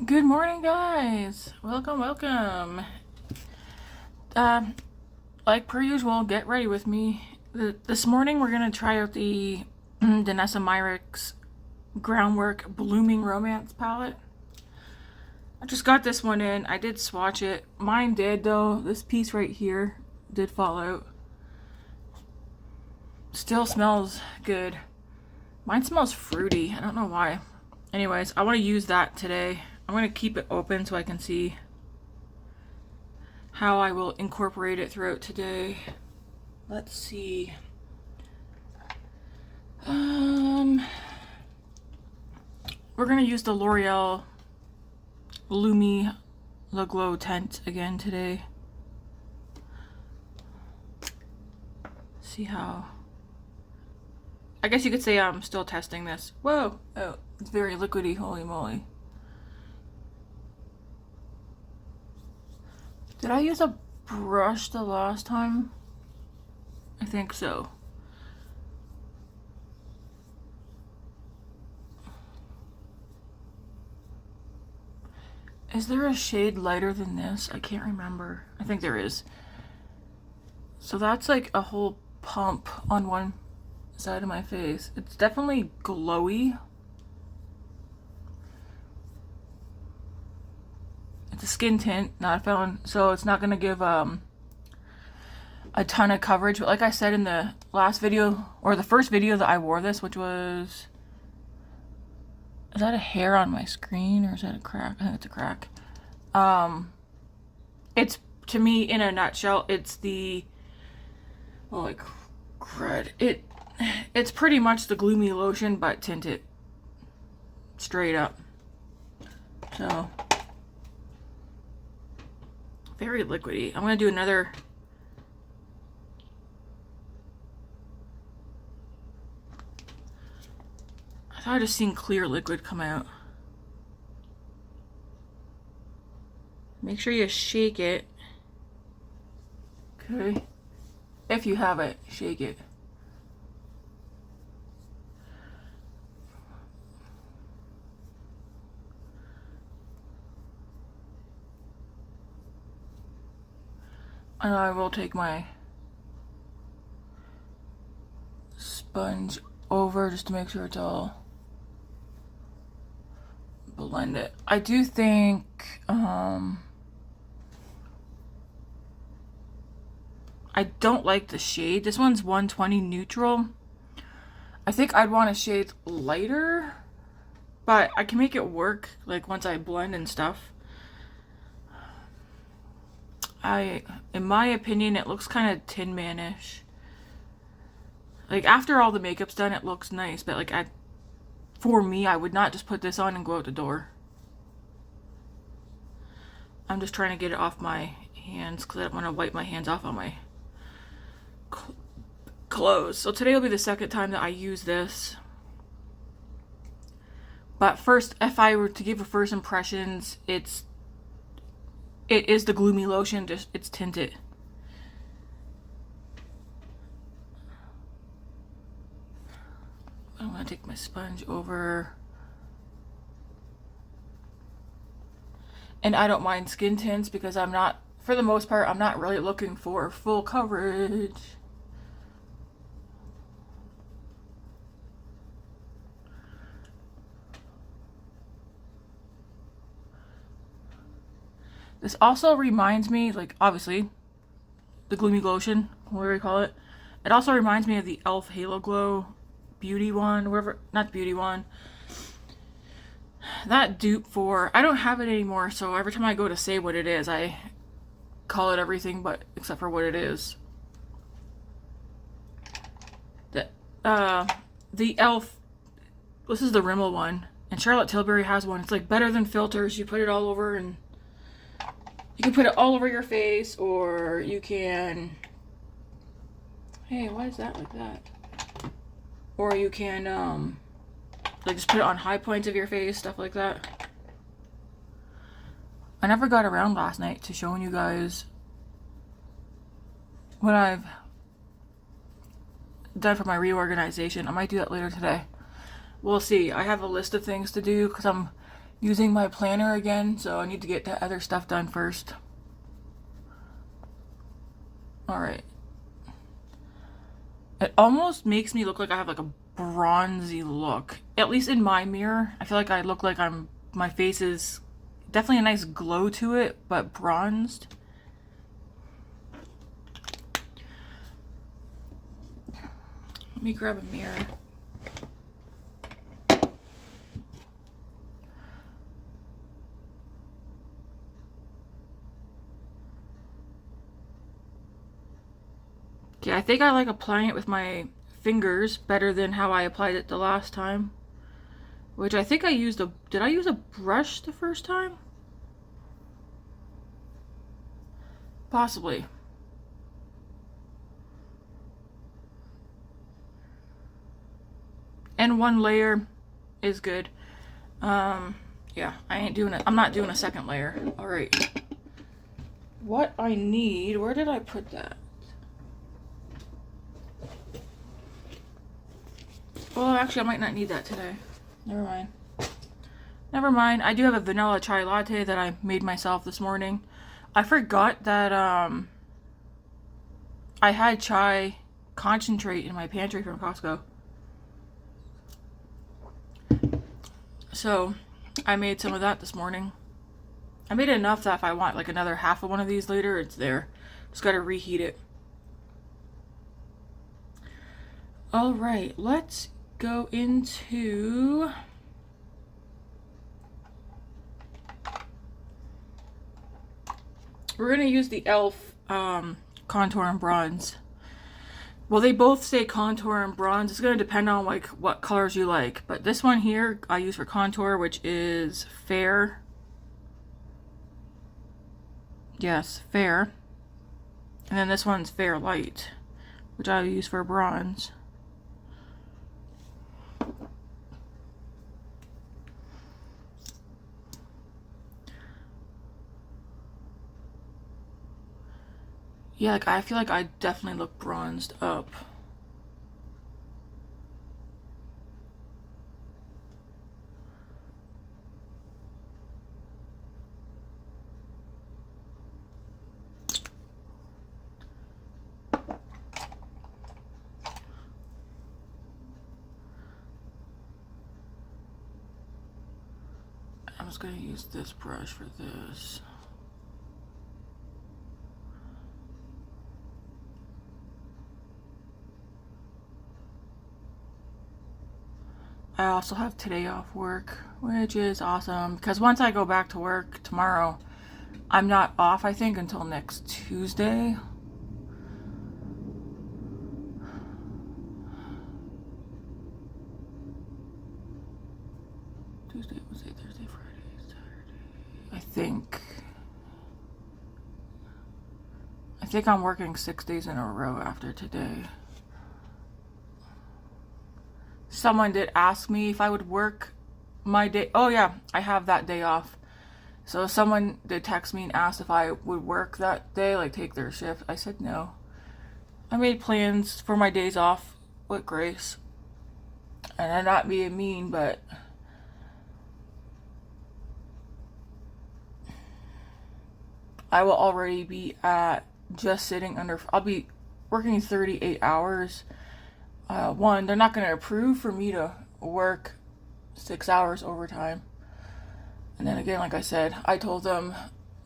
Good morning, guys. Welcome. Like per usual, get ready with me. This morning we're gonna try out the Danessa Myricks Groundwork Blooming Romance palette. I just got this one in. I did swatch it. Mine did though. This piece right here did fall out. Still smells good. Mine smells fruity. I don't know why. Anyways, I want to use that today. I'm going to keep it open so I can see how I will incorporate it throughout today. Let's see. We're going to use the L'Oreal Lumi Le Glow Tint again today. See how... I guess you could say I'm still testing this. Whoa! Oh, it's very liquidy, holy moly. Did I use a brush the last time? I think so. Is there a shade lighter than this? I can't remember. I think there is. So that's like a whole pump on one side of my face. It's definitely glowy. It's a skin tint, not a fountain, so it's not gonna give a ton of coverage. But like I said in the last video, or the first video that I wore this, which was... Is that a hair on my screen or is that a crack? I think it's a crack. It's, to me, in a nutshell, it's the... Oh, like, crud. It's pretty much the Gloomy lotion, but tinted. Straight up. So... very liquidy. I'm gonna do another... I thought I just seen clear liquid come out. Make sure you shake it. Okay. If you have it, shake it. And I will take my sponge over just to make sure it's all blended. I do think I don't like the shade. This one's 120 neutral. I think I'd want a shade lighter, but I can make it work like once I blend and stuff. In my opinion, it looks kind of Tin Man-ish. Like, after all the makeup's done, it looks nice, but like, for me, I would not just put this on and go out the door. I'm just trying to get it off my hands because I don't want to wipe my hands off on my clothes. So today will be the second time that I use this. But first, if I were to give a first impressions, it is the Gloomy lotion, just it's tinted. I'm gonna take my sponge over. And I don't mind skin tints because I'm not, for the most part, I'm not really looking for full coverage. This also reminds me, like, obviously, the Gloomy lotion, whatever you call it. It also reminds me of the e.l.f. Halo Glow Beauty one, whatever, not Beauty one. That dupe for, I don't have it anymore, so every time I go to say what it is, I call it everything but except for what it is. The e.l.f., this is the Rimmel one, and Charlotte Tilbury has one. It's like better than filters. You put it all over, and you can put it all over your face, or you can... Hey, why is that like that? Or you can, like, just put it on high points of your face, stuff like that. I never got around last night to showing you guys what I've done for my reorganization. I might do that later today. We'll see. I have a list of things to do because I'm using my planner again, so I need to get the other stuff done first. Alright. It almost makes me look like I have like a bronzy look. At least in my mirror. I feel like I look like my face is definitely a nice glow to it, but bronzed. Let me grab a mirror. Okay, I think I like applying it with my fingers better than how I applied it the last time. Which I think I used a... Did I use a brush the first time? Possibly. And one layer is good. Yeah, I ain't doing it. I'm not doing a second layer. Alright. What I need... Where did I put that? Well, actually, I might not need that today. Never mind. Never mind. I do have a vanilla chai latte that I made myself this morning. I forgot that I had chai concentrate in my pantry from Costco. So I made some of that this morning. I made enough that if I want like another half of one of these later, it's there. Just gotta reheat it. Alright, let's go into... We're going to use the e.l.f. Contour and Bronze. Well, they both say contour and bronze. It's going to depend on like what colors you like. But this one here I use for contour, which is Fair. Yes, Fair. And then this one's Fair Light, which I use for bronze. Yeah, like I feel like I definitely look bronzed up. I'm just going to use this brush for this. I also have today off work, which is awesome because once I go back to work tomorrow, I'm not off, I think, until next Tuesday. Tuesday, Wednesday, Thursday, Friday, Saturday. I think I'm working 6 days in a row after today. Someone did ask me if I would work my day. Oh yeah, I have that day off. So someone did text me and asked if I would work that day, like take their shift. I said no. I made plans for my days off with Grace. And I'm not being mean, but I will already be at just sitting under, I'll be working 38 hours. One, they're not going to approve for me to work 6 hours overtime. And then again, like I said, I told them,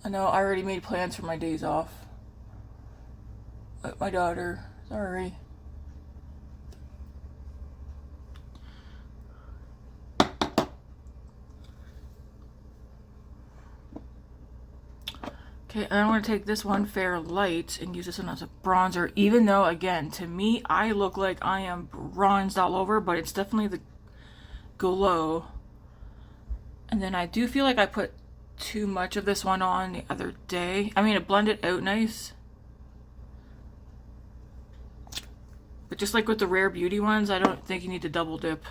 I know I already made plans for my days off. But my daughter, sorry. Okay, and I'm going to take this one Fair Light and use this one as a bronzer, even though, again, to me, I look like I am bronzed all over, but it's definitely the glow. And then I do feel like I put too much of this one on the other day. I mean, it blended out nice. But just like with the Rare Beauty ones, I don't think you need to double dip.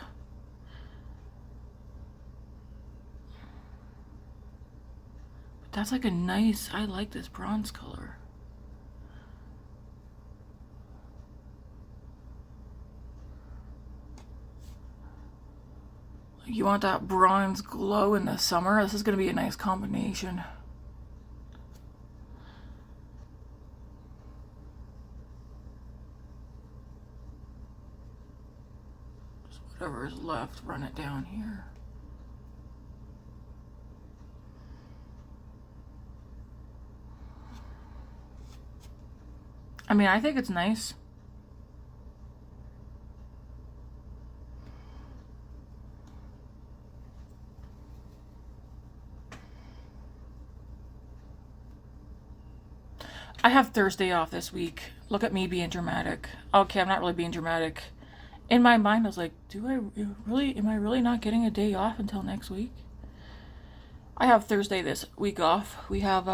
That's like a nice, I like this bronze color. You want that bronze glow in the summer? This is going to be a nice combination. Just whatever is left, run it down here. I mean, I think it's nice. I have Thursday off this week. Look at me being dramatic. Okay, I'm not really being dramatic. In my mind, I was like, am I really not getting a day off until next week? I have Thursday this week off. We have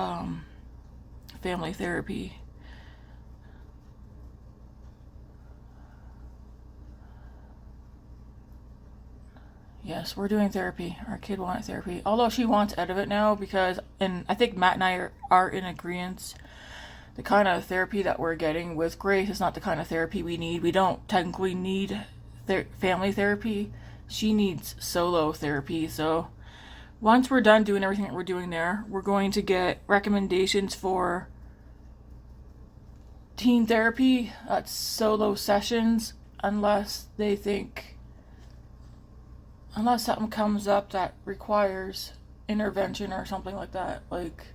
family therapy. Yes, we're doing therapy. Our kid wanted therapy. Although she wants out of it now because, and I think Matt and I are in agreement, the kind of therapy that we're getting with Grace is not the kind of therapy we need. We don't technically need family therapy. She needs solo therapy. So once we're done doing everything that we're doing there, we're going to get recommendations for teen therapy. That's solo sessions, unless something comes up that requires intervention or something like that. Like,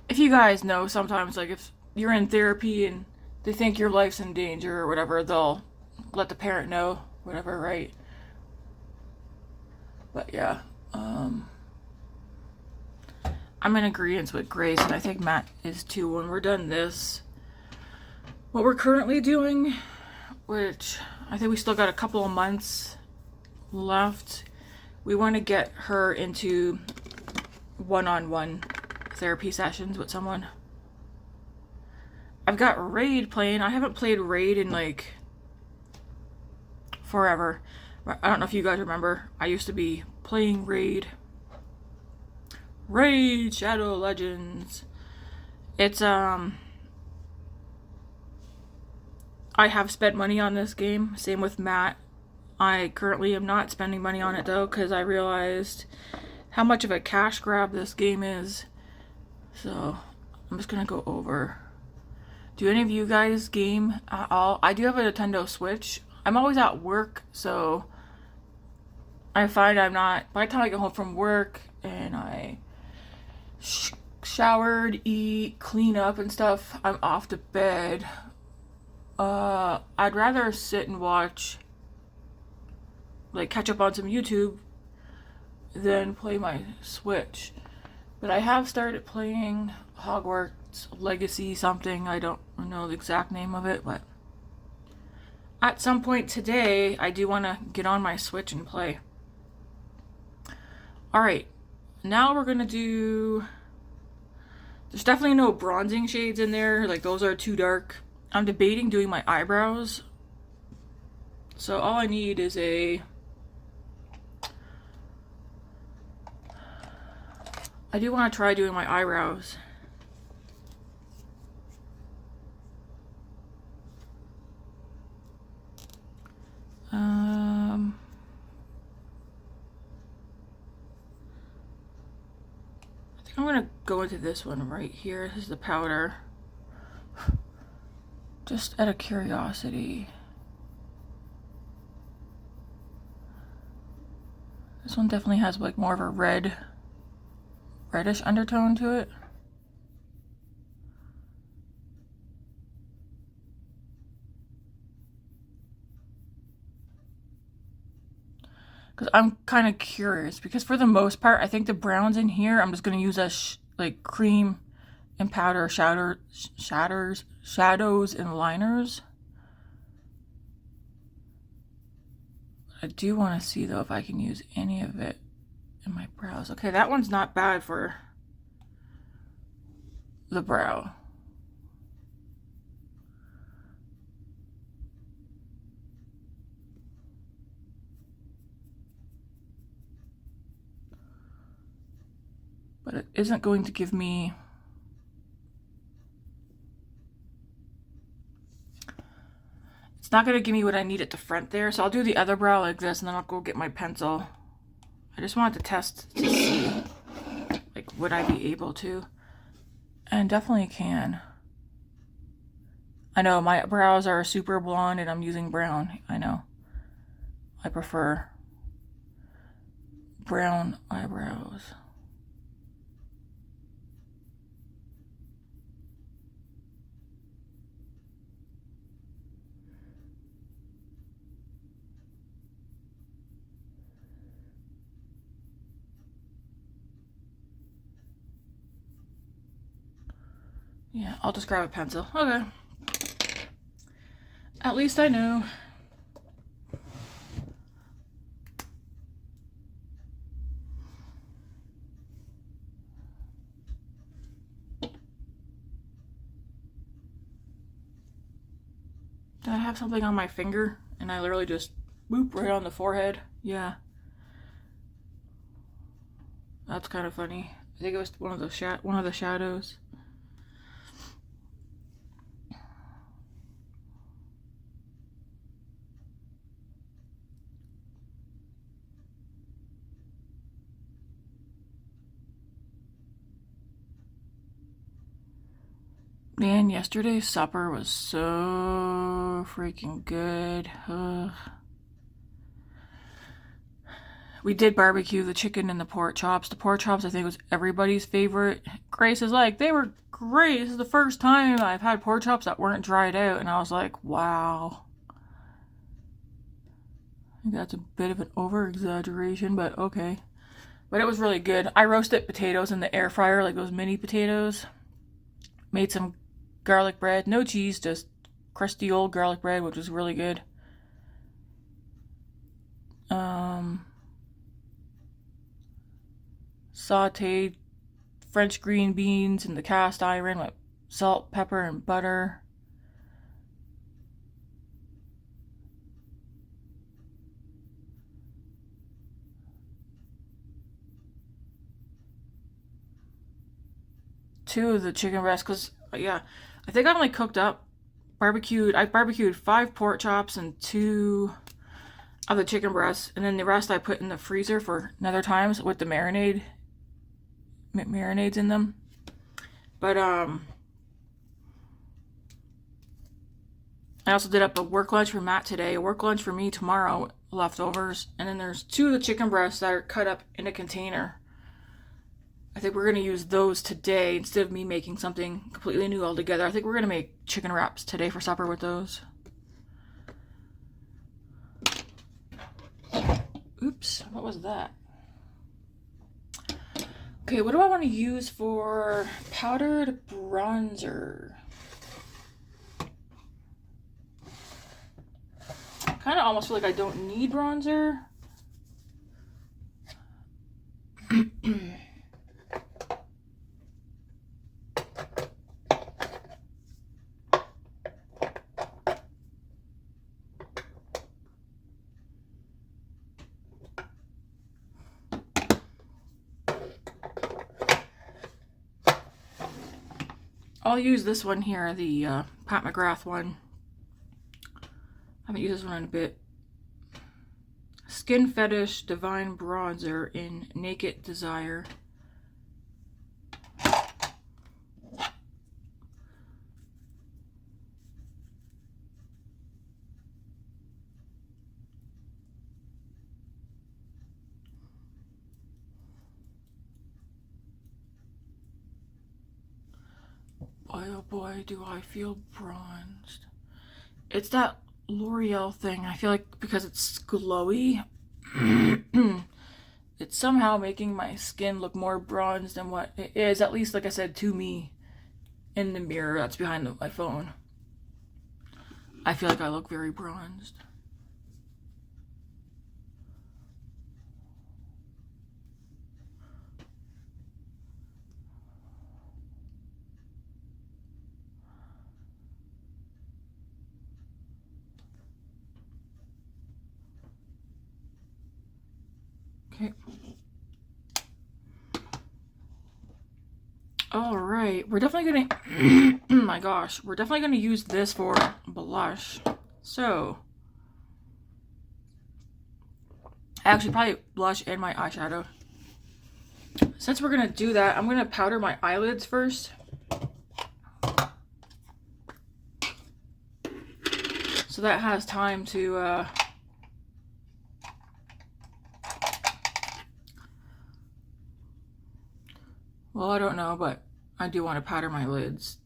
if you guys know, sometimes, like, if you're in therapy and they think your life's in danger or whatever, they'll let the parent know, whatever, right? But yeah, I'm in agreement with Grace, and I think Matt is too. When we're done this, what we're currently doing, which I think we still got a couple of months left, we want to get her into one-on-one therapy sessions with someone. I've got Raid playing. I haven't played Raid in like forever. I don't know if you guys remember. I used to be playing Raid Shadow Legends. It's I have spent money on this game. Same with Matt. I currently am not spending money on it though, because I realized how much of a cash grab this game is. So I'm just gonna go over. Do any of you guys game at all? I do have a Nintendo Switch. I'm always at work, so I find I'm not, by the time I get home from work and I showered, eat, clean up and stuff, I'm off to bed. I'd rather sit and watch, like, catch up on some YouTube than play my Switch. But I have started playing Hogwarts Legacy something. I don't know the exact name of it, but at some point today, I do want to get on my Switch and play. Alright, now we're going to do... There's definitely no bronzing shades in there. Like, those are too dark. I'm debating doing my eyebrows. So all I need is a... I do want to try doing my eyebrows. I think I'm going to go into this one right here. This is the powder. Just out of curiosity. This one definitely has like more of a reddish undertone to it. Because I'm kind of curious, because for the most part, I think the browns in here, I'm just going to use as like cream and powder shadows and liners. I do want to see though if I can use any of it in my brows. Okay, that one's not bad for the brow. But it isn't going to give me... It's not going to give me what I need at the front there. So I'll do the other brow like this, and then I'll go get my pencil. I just wanted to test to see, like, would I be able to? And definitely can. I know my brows are super blonde and I'm using brown. I know. I prefer brown eyebrows. Yeah, I'll just grab a pencil. Okay. At least I know. Did I have something on my finger? And I literally just whoop right on the forehead. Yeah. That's kind of funny. I think it was one of the shadows. Man, yesterday's supper was so freaking good. Ugh. We did barbecue the chicken and the pork chops. The pork chops, I think, was everybody's favorite. Grace is like, they were great. This is the first time I've had pork chops that weren't dried out. And I was like, wow. I think that's a bit of an over-exaggeration, but okay. But it was really good. I roasted potatoes in the air fryer, like those mini potatoes. Made some garlic bread. No cheese, just crusty old garlic bread, which was really good. Sauteed French green beans in the cast iron with salt, pepper, and butter. Two of the chicken breasts, because, yeah, I think I only cooked up, I barbecued 5 pork chops and 2 of the chicken breasts, and then the rest I put in the freezer for another times with the marinades in them. But I also did up a work lunch for Matt today, a work lunch for me tomorrow, leftovers, and then there's 2 of the chicken breasts that are cut up in a container. I think we're going to use those today instead of me making something completely new altogether. I think we're going to make chicken wraps today for supper with those. Oops, what was that? Okay, what do I want to use for powdered bronzer? I kind of almost feel like I don't need bronzer. I'll use this one here, the Mcgrath one. I haven't used this one in a bit. Skin Fetish Divine Bronzer in Naked Desire. Boy, oh boy, do I feel bronzed. It's that L'Oreal thing. I feel like because it's glowy, it's somehow making my skin look more bronzed than what it is. At least, like I said, to me in the mirror that's behind my phone. I feel like I look very bronzed. Okay. All right, we're definitely gonna, oh my gosh, we're definitely gonna use this for blush. So, I actually probably blush and my eyeshadow. Since we're gonna do that, I'm gonna powder my eyelids first. So that has time to, well, I don't know, but I do want to powder my lids.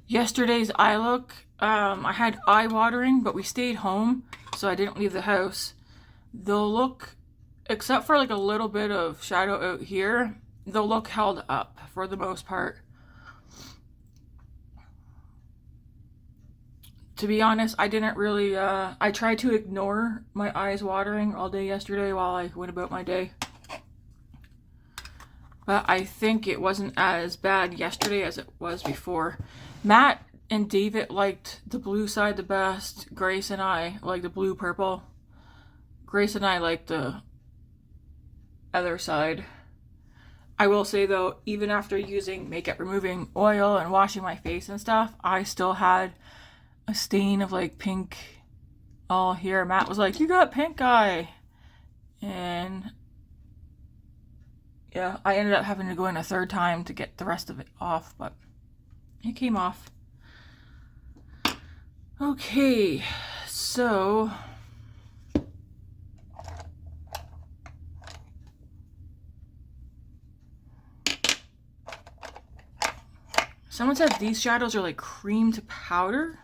Yesterday's eye look, I had eye watering, but we stayed home, so I didn't leave the house. The look, except for like a little bit of shadow out here, the look held up for the most part. To be honest, I didn't really, I tried to ignore my eyes watering all day yesterday while I went about my day. But I think it wasn't as bad yesterday as it was before. Matt and David liked the blue side the best. Grace and I like the blue purple. Grace and I like the other side. I will say though, even after using makeup removing oil and washing my face and stuff, I still had a stain of like pink all here. Matt was like, "You got pink eye." And yeah, I ended up having to go in a third time to get the rest of it off, but it came off. Okay, so someone said these shadows are like cream to powder.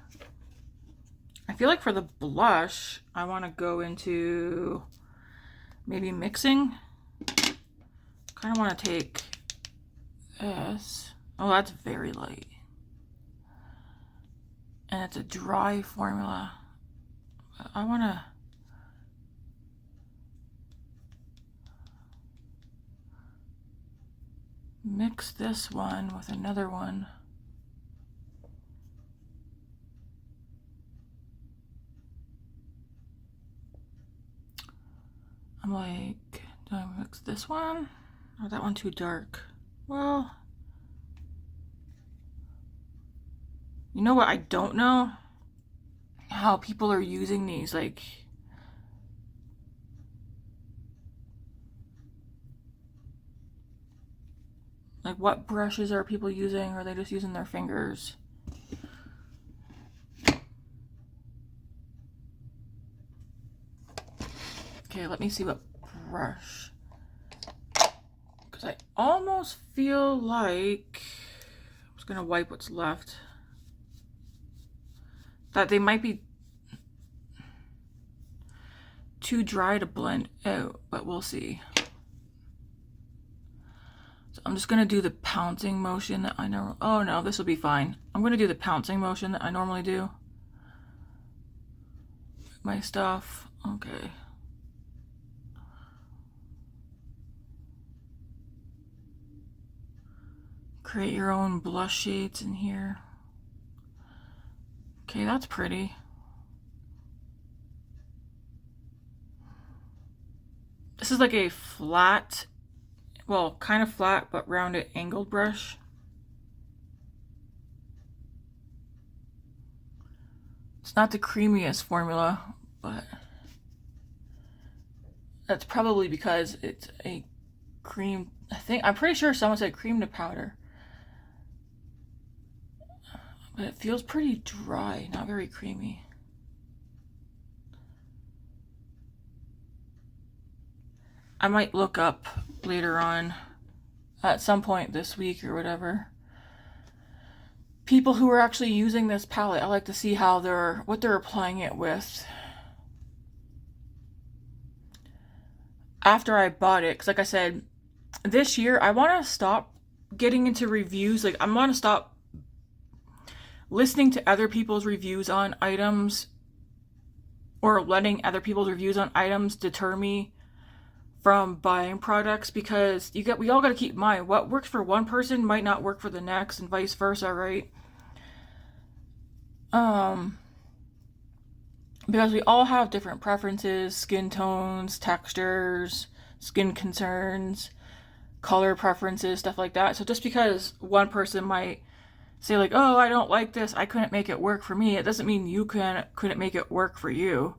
I feel like for the blush, I want to go into maybe mixing. Kind of want to take this. Oh, that's very light. And it's a dry formula. I want to mix this one with another one. I'm like, do I mix this one? Or that one too dark? Well, you know what I don't know? How people are using these, like what brushes are people using? Or are they just using their fingers? Okay, let me see what brush. Because I almost feel like I'm just gonna wipe what's left. That they might be too dry to blend out, but we'll see. So I'm just gonna do the pouncing motion that I know. Oh no, this will be fine. I'm gonna do the pouncing motion that I normally do. My stuff. Okay. Create your own blush shades in here. Okay, that's pretty. This is like a flat, well, kind of flat, but rounded angled brush. It's not the creamiest formula, but that's probably because it's a cream. I'm pretty sure someone said cream to powder. But it feels pretty dry, not very creamy. I might look up later on, at some point this week or whatever, people who are actually using this palette. I like to see how what they're applying it with. After I bought it, because like I said, this year I want to stop getting into reviews. Like, I want to stop listening to other people's reviews on items, or letting other people's reviews on items deter me from buying products, because we all got to keep in mind what works for one person might not work for the next, and vice versa, right? because we all have different preferences, skin tones, textures, skin concerns, color preferences, stuff like that. So just because one person might say like, oh, I don't like this, I couldn't make it work for me, it doesn't mean you couldn't make it work for you.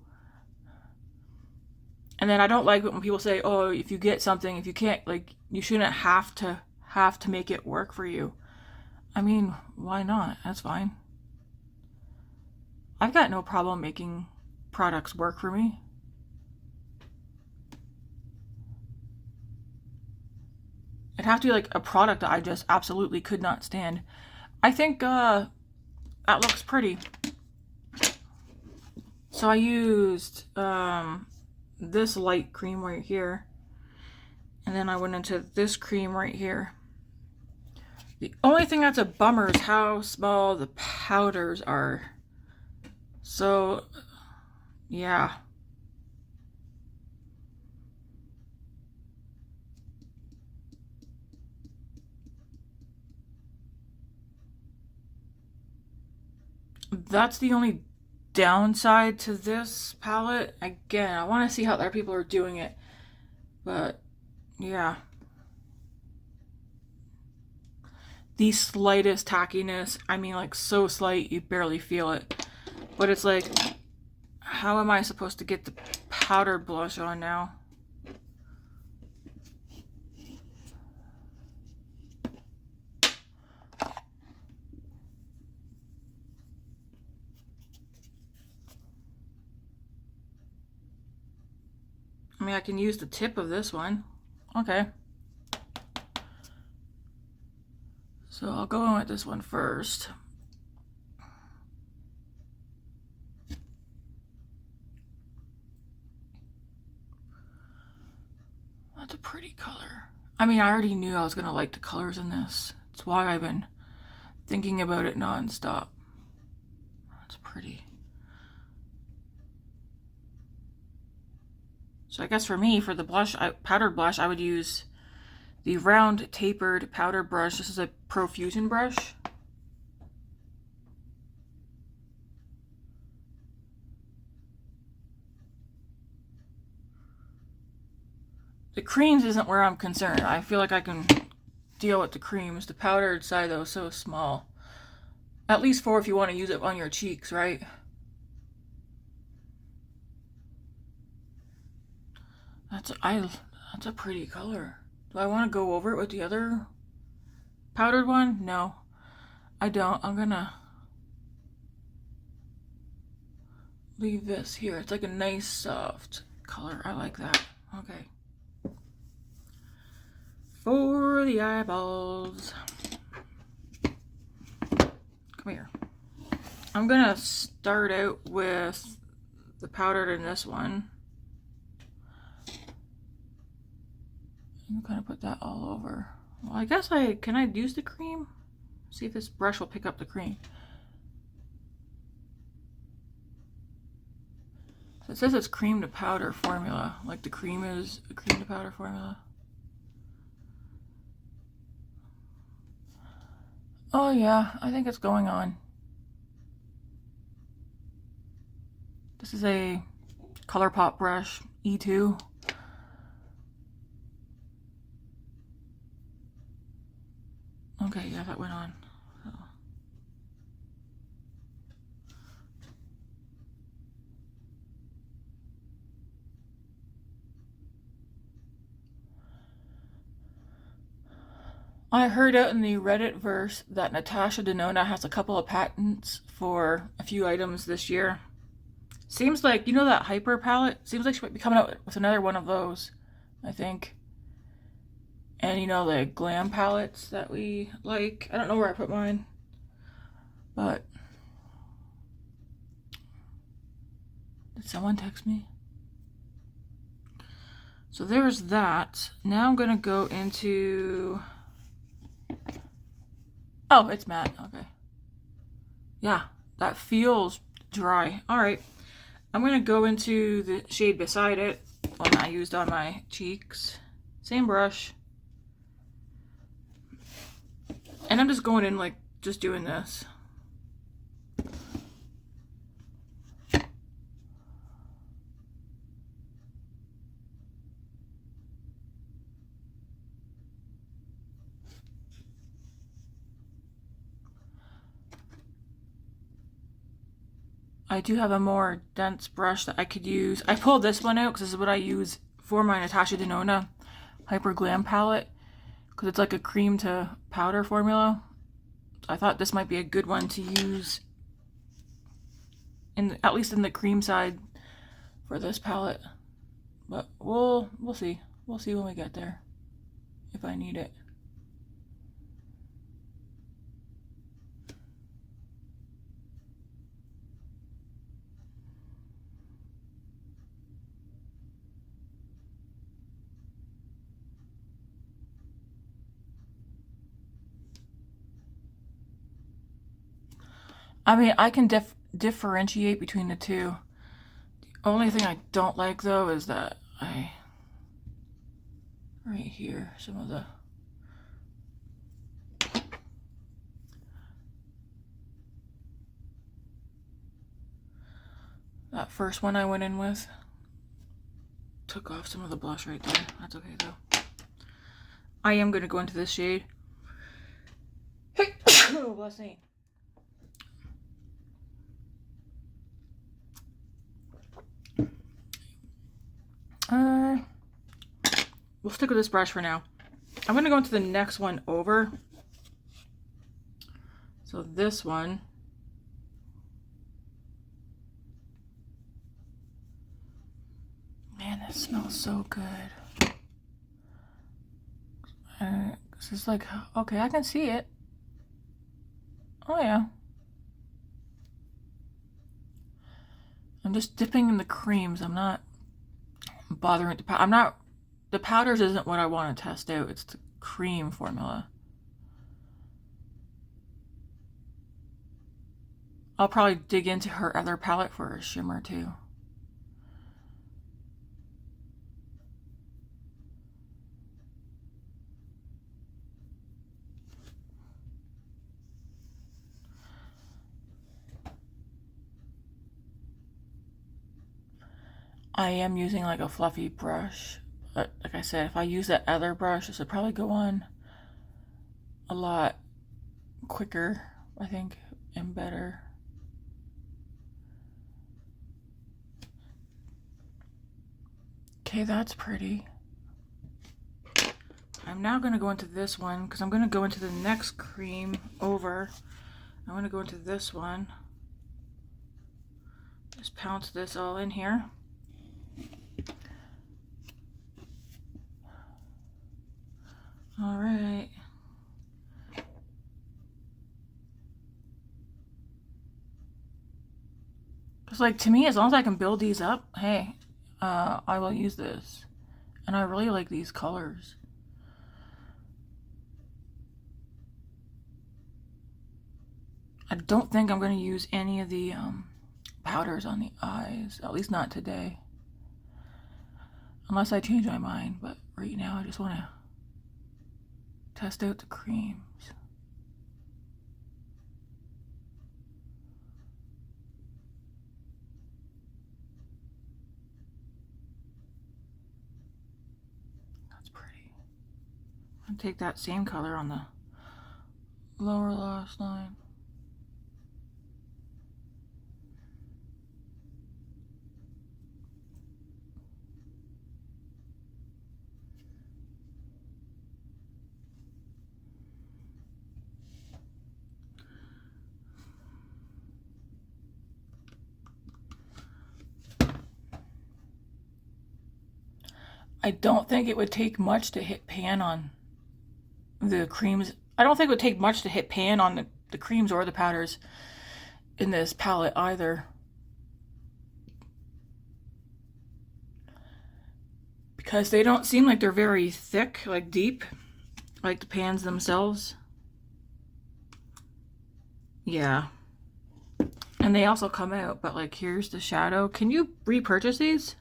And then I don't like it when people say, oh, if you get something, if you can't, like, you shouldn't have to make it work for you. I mean, why not? That's fine. I've got no problem making products work for me. It'd have to be like a product that I just absolutely could not stand. I think that looks pretty. So I used this light cream right here, and then I went into this cream right here. The only thing that's a bummer is how small the powders are. So, yeah. That's the only downside to this palette. Again, I want to see how other people are doing it. But, yeah. The slightest tackiness, I mean like so slight you barely feel it. But it's like, how am I supposed to get the powdered blush on now? I mean, I can use the tip of this one. Okay. So I'll go in with this one first. That's a pretty color. I mean, I already knew I was gonna like the colors in this. That's why I've been thinking about it non-stop. That's pretty. So I guess for me, for the blush, powdered blush, I would use the round tapered powder brush. This is a Profusion brush. The creams isn't where I'm concerned. I feel like I can deal with the creams. The powdered side though is so small. At least for if you want to use it on your cheeks, right? That's a pretty color. Do I want to go over it with the other powdered one? No, I don't. I'm gonna leave this here. It's like a nice soft color. I like that. Okay. For the eyeballs. Come here. I'm gonna start out with the powdered in this one. I'm gonna put that all over. Well, I guess can I use the cream? See if this brush will pick up the cream. So it says it's cream to powder formula. Like the cream is a cream to powder formula. Oh yeah, I think it's going on. This is a ColourPop brush, E2. Okay, yeah, that went on. Oh. I heard out in the Reddit verse that Natasha Denona has a couple of patents for a few items this year. Seems like, you know that Hyper palette? Seems like she might be coming out with another one of those, I think. And you know the glam palettes that we like. I don't know where I put mine. But did someone text me? So there's that. Now I'm gonna go into, oh, it's matte. Okay. Yeah, that feels dry. All right. I'm gonna go into the shade beside it, one I used on my cheeks. Same brush. And I'm just going in like, just doing this. I do have a more dense brush that I could use. I pulled this one out because this is what I use for my Natasha Denona Hyper Glam palette, because it's like a cream to powder formula. So I thought this might be a good one to use, at least in the cream side for this palette. But we'll see. We'll see when we get there, if I need it. I mean, I can differentiate between the two. The only thing I don't like, though, is that right here, some of that first one I went in with took off some of the blush right there. That's okay, though. I am going to go into this shade. Oh, bless me. We'll stick with this brush for now. I'm going to go into the next one over. So this one. Man, this smells so good. This is like, okay, I can see it. Oh yeah. I'm just dipping in the creams. I'm not bothering to the powders isn't what I want to test out. It's the cream formula. I'll probably dig into her other palette for a shimmer too. I am using like a fluffy brush. But like I said, if I use that other brush, this would probably go on a lot quicker, I think, and better. Okay, that's pretty. I'm now going to go into this one because I'm going to go into the next cream over. I'm going to go into this one. Just pounce this all in here. All right. Because like to me, as long as I can build these up, hey, I will use this. And I really like these colors. I don't think I'm going to use any of the powders on the eyes, at least not today. Unless I change my mind, but right now I just want to test out the creams. That's pretty. I'll take that same color on the lower lash line. I don't think it would take much to hit pan on the creams. I don't think it would take much to hit pan on the creams or the powders in this palette either. Because they don't seem like they're very thick, like deep, like the pans themselves. Yeah. And they also come out, but like here's the shadow. Can you repurchase these?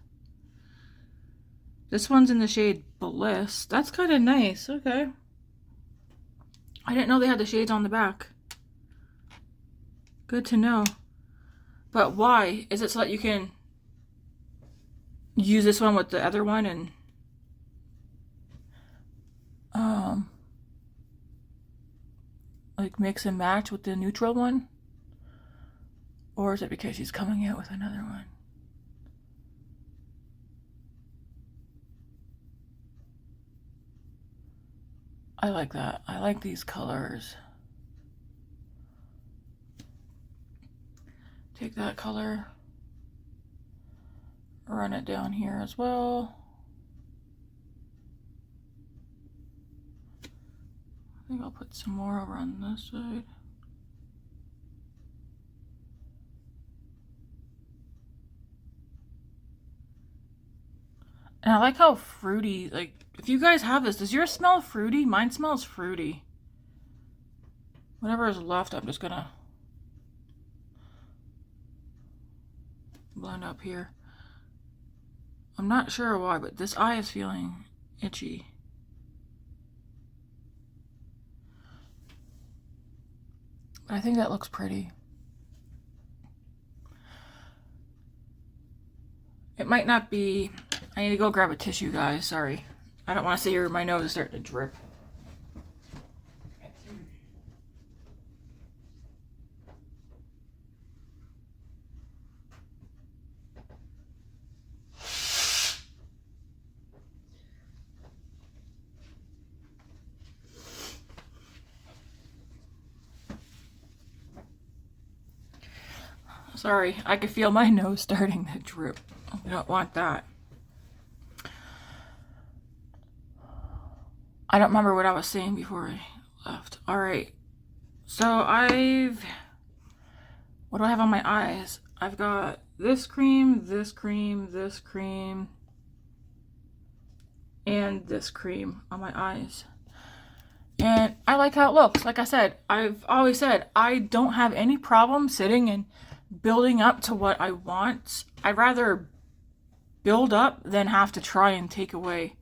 This one's in the shade Bliss. That's kind of nice. Okay. I didn't know they had the shades on the back. Good to know. But why? Is it so that you can use this one with the other one and like mix and match with the neutral one? Or is it because she's coming out with another one? I like that. I like these colors. Take that color, run it down here as well. I think I'll put some more over on this side. And I like how fruity, like, if you guys have this, does yours smell fruity? Mine smells fruity. Whatever is left, I'm just gonna blend up here. I'm not sure why, but this eye is feeling itchy. I think that looks pretty. It might not be... I need to go grab a tissue, guys. Sorry. I don't want to see my nose is starting to drip. Sorry, I can feel my nose starting to drip. I don't want that. I don't remember what I was saying before I left. Alright, so what do I have on my eyes? I've got this cream, this cream, this cream, and this cream on my eyes. And I like how it looks. Like I said, I've always said, I don't have any problem sitting and building up to what I want. I'd rather build up than have to try and take away.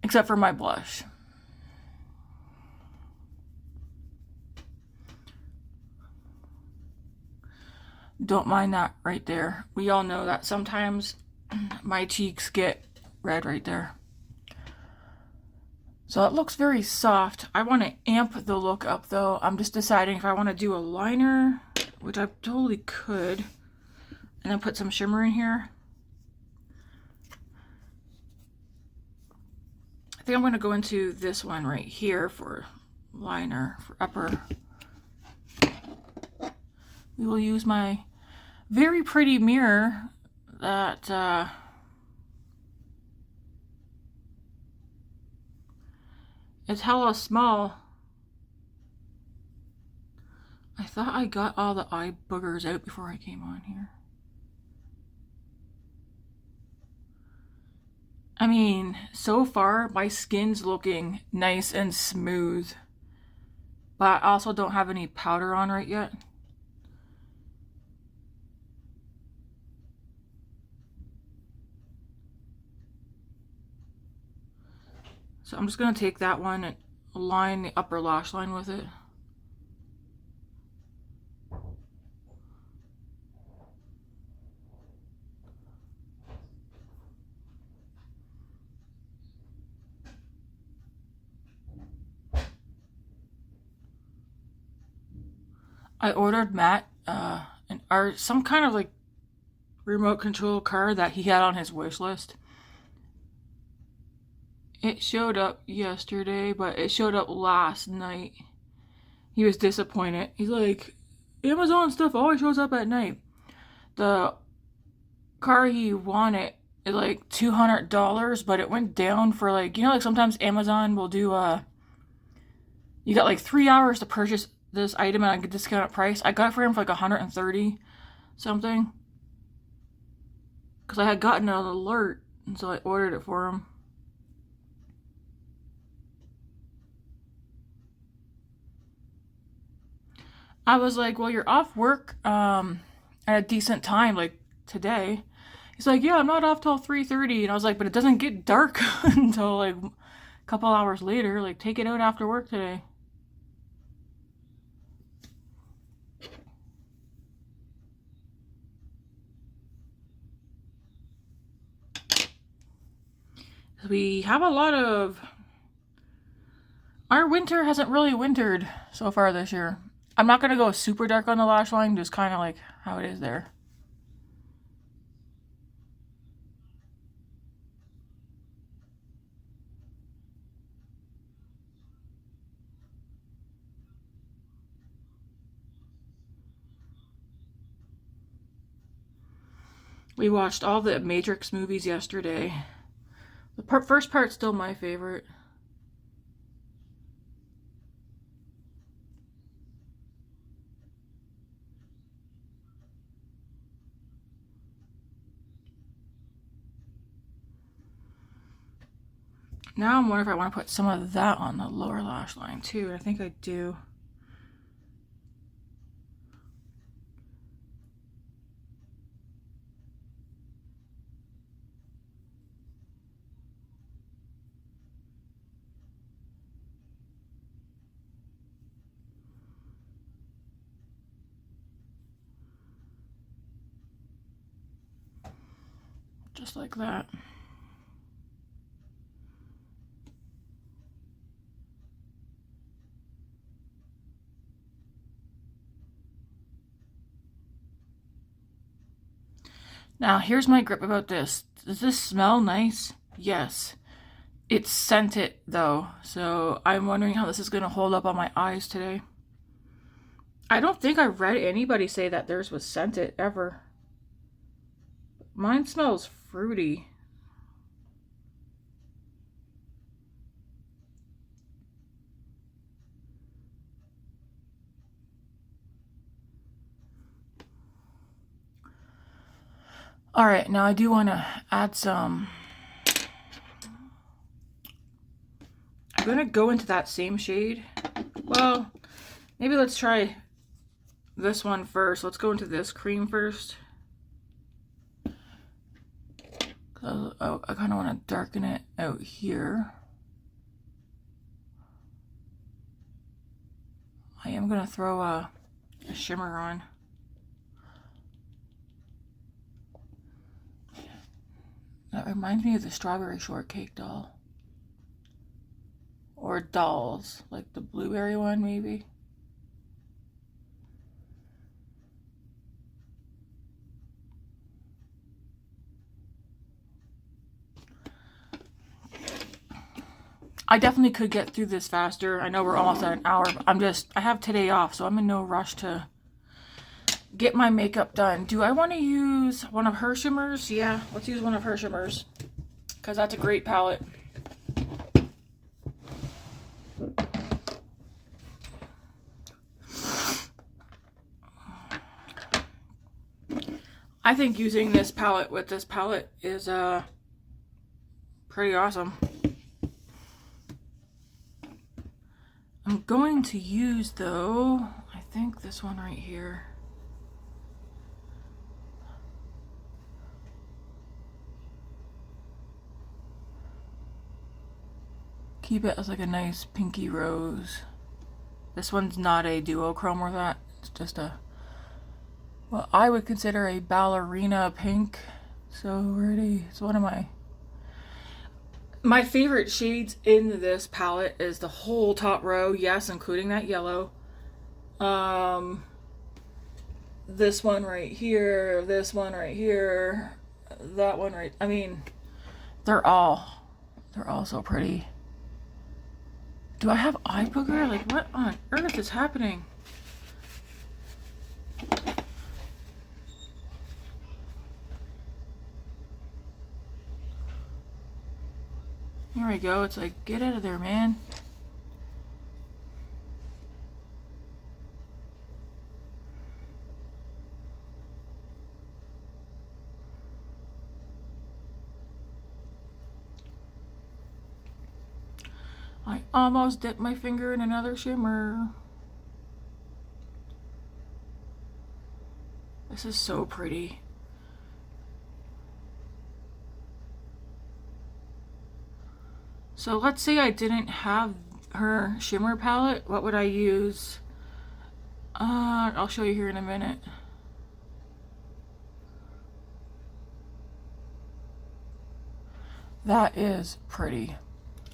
Except for my blush. Don't mind that right there. We all know that sometimes my cheeks get red right there. So it looks very soft. I want to amp the look up though. I'm just deciding if I want to do a liner, which I totally could, and then put some shimmer in here. I think I'm going to go into this one right here for liner, for upper. We will use my very pretty mirror that it's hella small. I thought I got all the eye boogers out before I came on here. I mean, so far my skin's looking nice and smooth, but I also don't have any powder on right yet. So I'm just going to take that one and line the upper lash line with it. I ordered Matt some kind of like remote control car that he had on his wish list. It showed up yesterday, but it showed up last night. He was disappointed. He's like, Amazon stuff always shows up at night. The car he wanted is like $200, but it went down for like, you know, like sometimes Amazon will do you got like 3 hours to purchase this item at a discounted price. I got it for him for like 130 something. Because I had gotten an alert, and so I ordered it for him. I was like, well, you're off work at a decent time, like today. He's like, yeah, I'm not off till 3:30. And I was like, but it doesn't get dark until like a couple hours later. Like, take it out after work today. We have a lot of... Our winter hasn't really wintered so far this year. I'm not going to go super dark on the lash line, just kind of like how it is there. We watched all the Myricks movies yesterday. The first part's still my favorite. Now I'm wondering if I want to put some of that on the lower lash line too. I think I do. Just like that. Now, here's my grip about this. Does this smell nice? Yes. It's scented, though, so I'm wondering how this is going to hold up on my eyes today. I don't think I read anybody say that theirs was scented, ever. Mine smells fruity. All right, now I do want to add some. I'm going to go into that same shade. Well, maybe let's try this one first. Let's go into this cream first. I kind of want to darken it out here. I am going to throw a shimmer on. That reminds me of the strawberry shortcake doll. Or dolls, like the blueberry one maybe. I definitely could get through this faster. I know we're almost at an hour, but I have today off, so I'm in no rush to get my makeup done. Do I want to use one of her shimmers? Yeah, let's use one of her shimmers, because that's a great palette. I think using this palette with this palette is pretty awesome. I'm going to use, though, I think this one right here. Keep it as like a nice pinky rose. This one's not a duochrome or that. It's just a, well, I would consider a ballerina pink. So really, it's one of my favorite shades in this palette is the whole top row. Yes, including that yellow. This one right here, this one right here, that one right, I mean, they're all so pretty. Do I have eye booger? Like, what on earth is happening? Here we go. It's like, get out of there, man. I almost dipped my finger in another shimmer. This is so pretty. So let's say I didn't have her shimmer palette. What would I use? I'll show you here in a minute. That is pretty.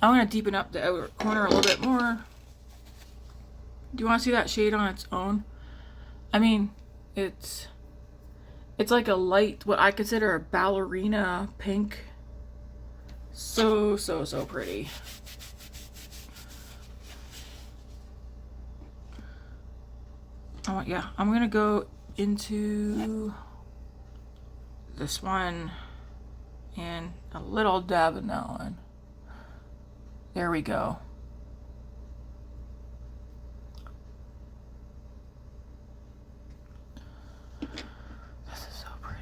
I'm going to deepen up the outer corner a little bit more. Do you want to see that shade on its own? I mean, it's like a light, what I consider a ballerina pink. So pretty. Oh yeah, I'm gonna go into this one and a little dab in that one. There we go. This is so pretty.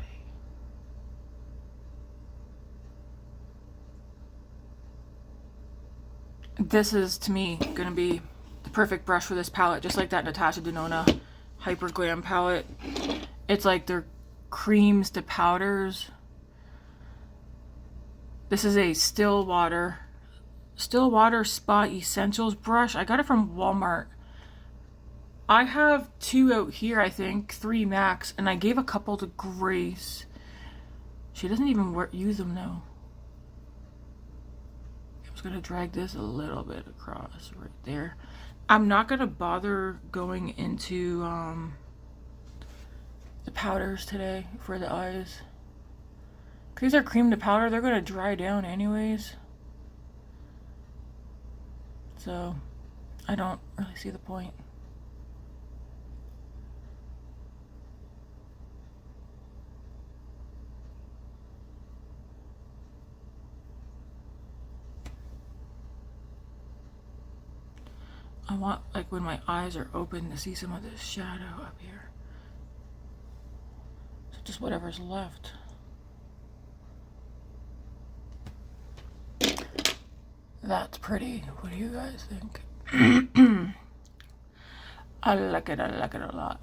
This is, to me, gonna be the perfect brush for this palette, just like that Natasha Denona Hyper Glam palette. It's like their creams to powders. This is a still water Spa Essentials brush. I got it from Walmart. I have 2 out here, I think, 3 max, and I gave a couple to Grace. She doesn't even use them now. I'm just gonna drag this a little bit across right there. I'm not gonna bother going into the powders today for the eyes. These are cream to powder, they're gonna dry down anyways. So I don't really see the point. I want, like, when my eyes are open to see some of this shadow up here. So just whatever's left. That's pretty. What do you guys think? I like it a lot.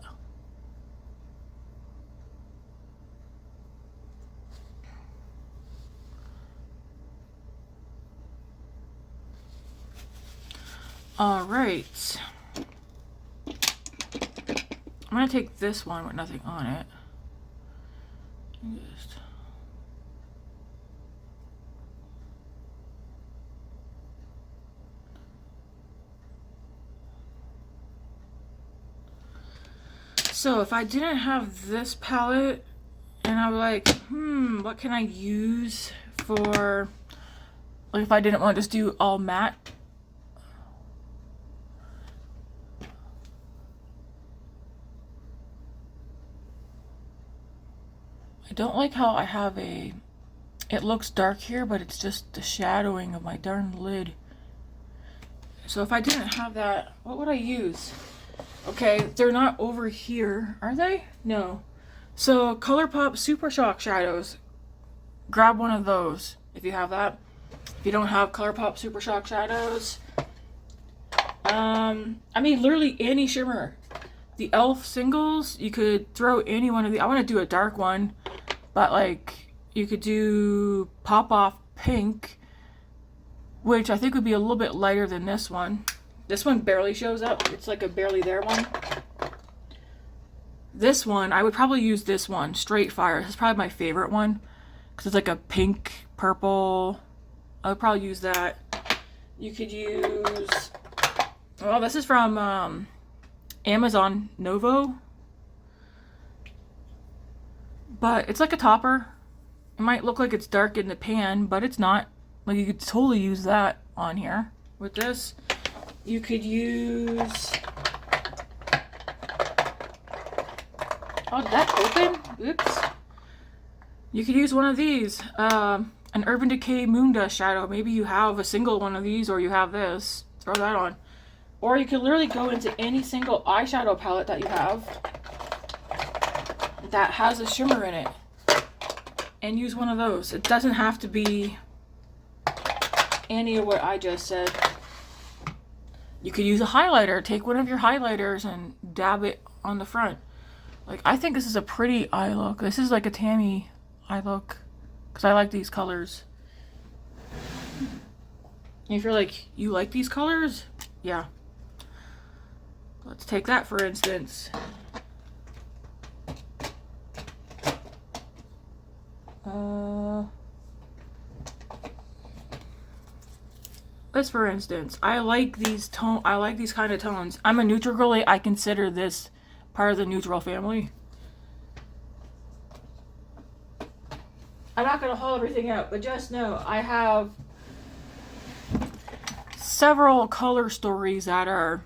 All right. I'm gonna take this one with nothing on it. Just so if I didn't have this palette and I'm like, what can I use for, like, if I didn't want to just do all matte. I don't like how I have it looks dark here, but it's just the shadowing of my darn lid. So if I didn't have that, what would I use? Okay, they're not over here, are they? No. So ColourPop Super Shock shadows. Grab one of those if you have that. If you don't have ColourPop Super Shock shadows, I mean, literally any shimmer. The e.l.f. singles, you could throw any one of the. I want to do a dark one, but like you could do Pop Off Pink, which I think would be a little bit lighter than this one. This one barely shows up. It's like a barely there one. This one, I would probably use this one, Straight Fire. This is probably my favorite one because it's like a pink, purple. I would probably use that. You could use, well, this is from Amazon Novo, but it's like a topper. It might look like it's dark in the pan, but it's not. Like, you could totally use that on here. With this, you could use, oh, did that open? Oops. You could use one of these, an Urban Decay Moon Dust shadow. Maybe you have a single one of these, or you have this. Throw that on. Or you could literally go into any single eyeshadow palette that you have that has a shimmer in it and use one of those. It doesn't have to be any of what I just said. You could use a highlighter. Take one of your highlighters and dab it on the front. Like, I think this is a pretty eye look. This is like a Tammy eye look because I like these colors. And if you're like, you like these colors? Yeah. Let's take that for instance. let's for instance, I like these kind of tones. I'm a neutral girly. I consider this part of the neutral family. I'm not gonna haul everything out, but just know I have several color stories that are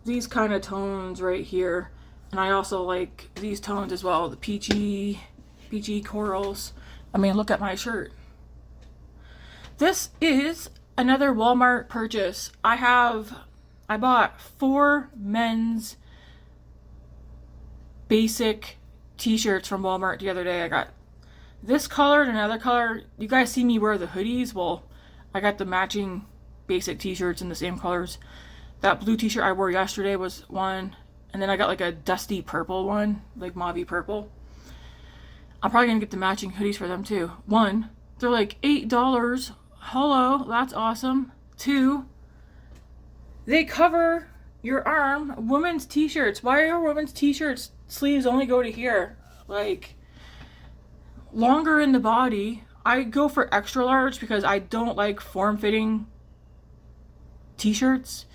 these kind of tones right here. And I also like these tones as well, the peachy corals. I mean, look at my shirt. This is another Walmart purchase. I bought 4 men's basic t-shirts from Walmart the other day. I got this color and another color. You guys see me wear the hoodies? Well, I got the matching basic t-shirts in the same colors. That blue t-shirt I wore yesterday was one. And then I got like a dusty purple one, like mauve purple. I'm probably gonna get the matching hoodies for them too. 1, they're like $8. Hello, that's awesome. 2, they cover your arm. Women's t-shirts. Why are women's t-shirts sleeves only go to here? Like, longer in the body. I go for extra large because I don't like form-fitting t-shirts.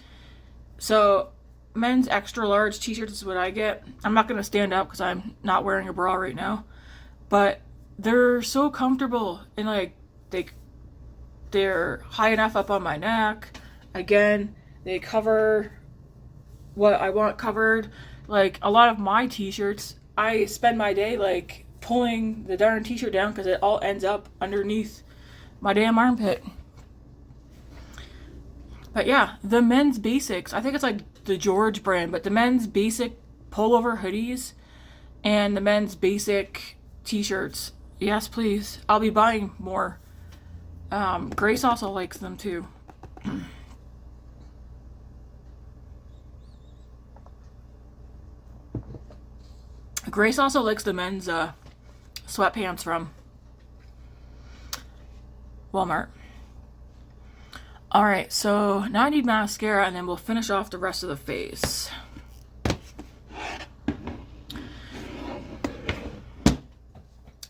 So men's extra large t-shirts is what I get. I'm not going to stand up because I'm not wearing a bra right now. But they're so comfortable and like they're high enough up on my neck. Again, they cover what I want covered. Like a lot of my t-shirts, I spend my day like pulling the darn t-shirt down because it all ends up underneath my damn armpit. But yeah, the men's basics, I think it's like the George brand, but the men's basic pullover hoodies and the men's basic t-shirts, yes please, I'll be buying more. Grace also likes them too. Grace also likes the men's sweatpants from Walmart. Alright, so now I need mascara and then we'll finish off the rest of the face.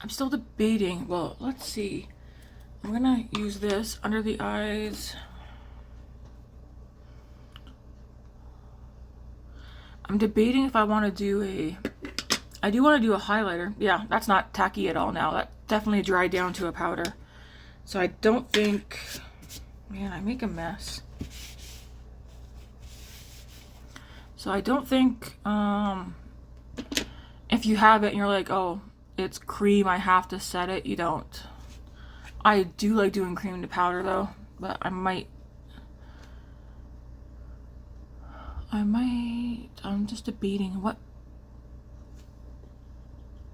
I'm still debating. Well, let's see. I'm gonna use this under the eyes. I'm debating if I want to do I do want to do a highlighter. Yeah, that's not tacky at all now. That definitely dried down to a powder. So I don't think... Man, I make a mess. So I don't think, if you have it and you're like, oh, it's cream, I have to set it, you don't. I do like doing cream to powder though, but I'm just debating what.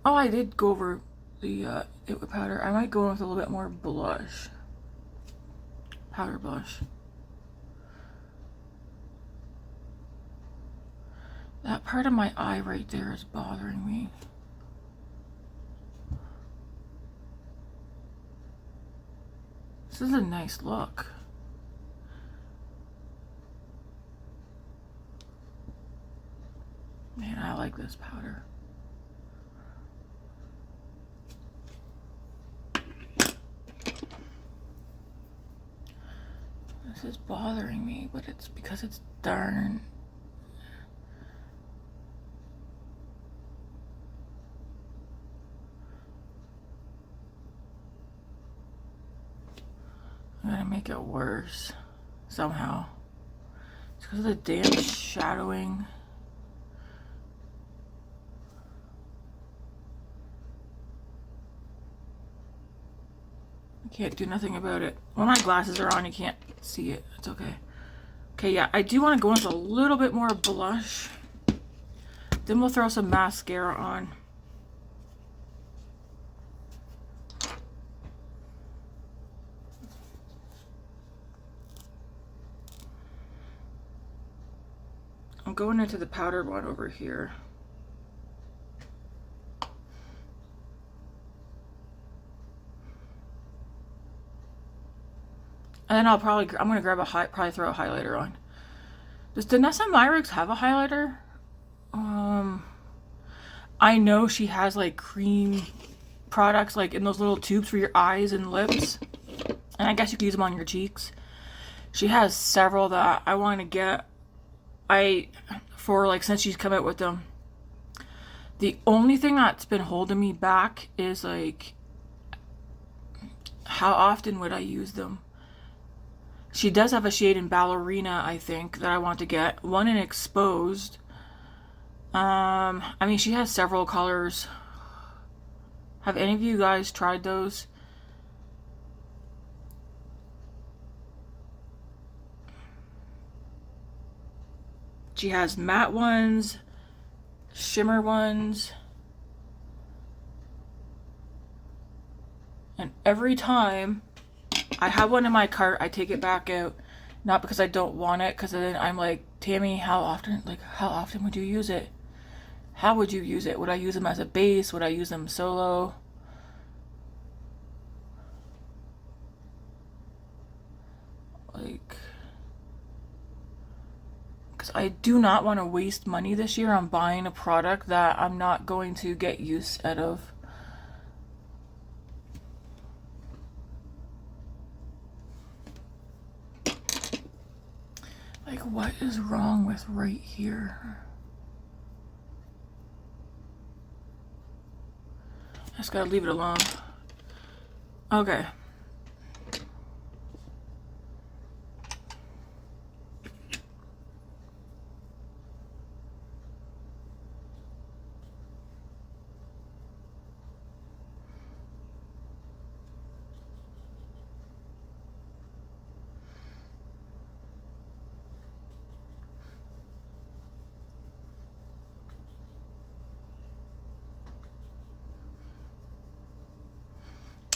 Oh, I did go over the it with powder. I might go in with a little bit more blush. Powder blush. That part of my eye right there is bothering me. This is a nice look. Man, I like this powder. This is bothering me, but it's because it's darn... I'm gonna make it worse somehow. It's because of the damn shadowing. I can't do nothing about it. When my glasses are on, you can't see it. It's okay. Okay, yeah, I do want to go in with a little bit more blush. Then we'll throw some mascara on. I'm going into the powdered one over here. And then I'm gonna grab probably throw a highlighter on. Does Danessa Myricks have a highlighter? I know she has like cream products like in those little tubes for your eyes and lips. And I guess you can use them on your cheeks. She has several that I want to get. For like, since she's come out with them. The only thing that's been holding me back is like, how often would I use them? She does have a shade in Ballerina, I think, that I want to get. One in Exposed. I mean, she has several colors. Have any of you guys tried those? She has matte ones, shimmer ones. And every time I have one in my cart, I take it back out. Not because I don't want it, because then I'm like, Tammy, how often would you use it? How would you use it? Would I use them as a base? Would I use them solo? Like, because I do not want to waste money this year on buying a product that I'm not going to get use out of. Like, what is wrong with right here? I just gotta leave it alone. Okay.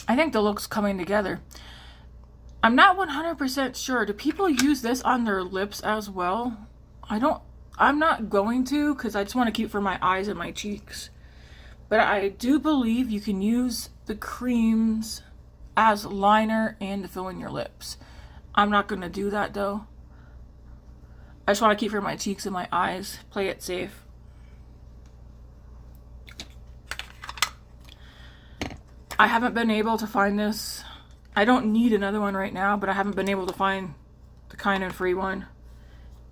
I think the look's coming together. I'm not 100% sure. Do people use this on their lips as well? I'm not going to, because I just want to keep for my eyes and my cheeks. But I do believe you can use the creams as liner and to fill in your lips. I'm not going to do that though. I just want to keep for my cheeks and my eyes. Play it safe. I haven't been able to find this. I don't need another one right now, but I haven't been able to find the kind and free one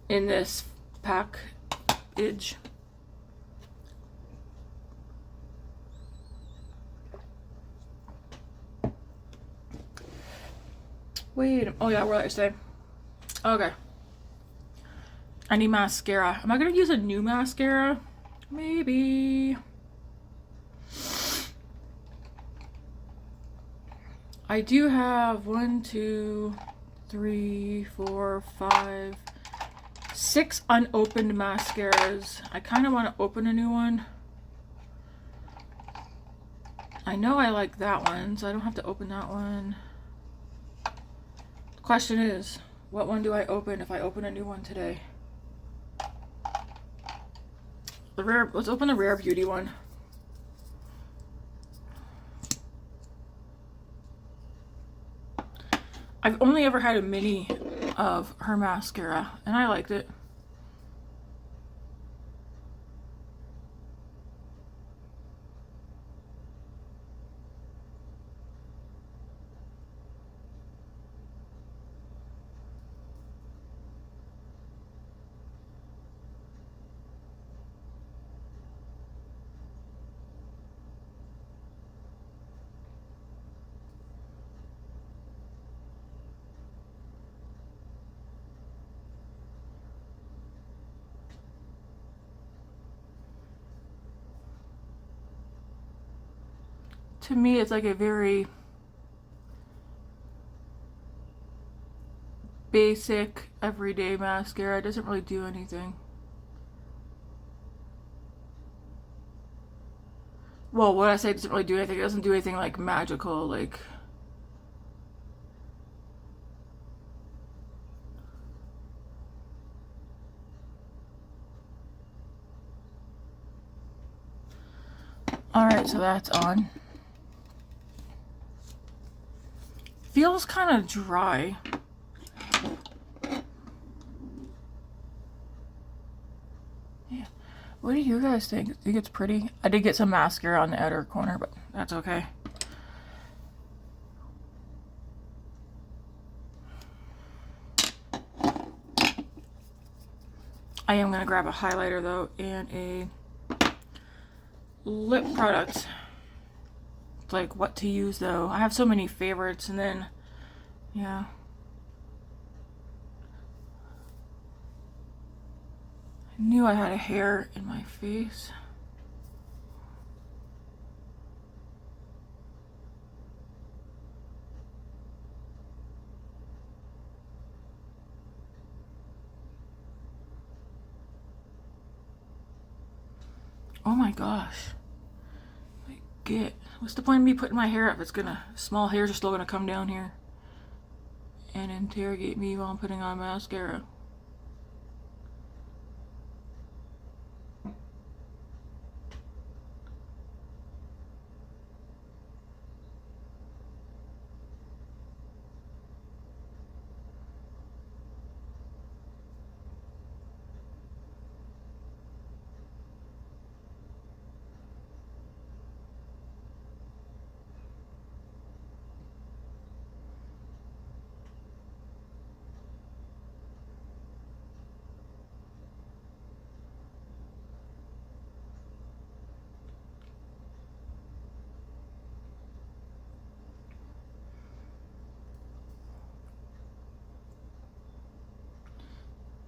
in this package. Wait, oh yeah, what did I say? Okay. I need mascara. Am I gonna use a new mascara? Maybe. I do have 1, 2, 3, 4, 5, 6 unopened mascaras. I kind of want to open a new one. I know I like that one, so I don't have to open that one. The question is, what one do I open if I open a new one today? Let's open the Rare Beauty one. I've only ever had a mini of her mascara, and I liked it. To me, it's like a very basic, everyday mascara. It doesn't really do anything. Well, what I say doesn't really do anything, it doesn't do anything like magical, like... Alright, so that's on. Feels kind of dry. Yeah. What do you guys think? Think it's pretty? I did get some mascara on the outer corner, but that's okay. I am going to grab a highlighter though and a lip product. Like what to use though. I have so many favorites, and then yeah. I knew I had a hair in my face. Oh my gosh. What's the point of me putting my hair up? It's gonna, small hairs are still gonna come down here and interrogate me while I'm putting on mascara.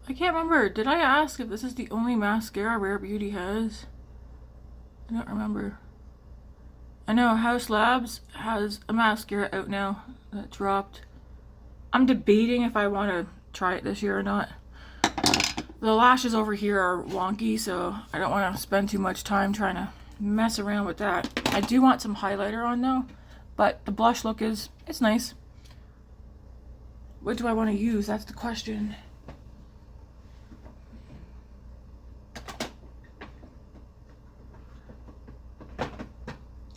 I can't remember. Did I ask if this is the only mascara Rare Beauty has? I don't remember. I know House Labs has a mascara out now that dropped. I'm debating if I want to try it this year or not. The lashes over here are wonky, so I don't want to spend too much time trying to mess around with that. I do want some highlighter on though, but the blush look it's nice. What do I want to use? That's the question.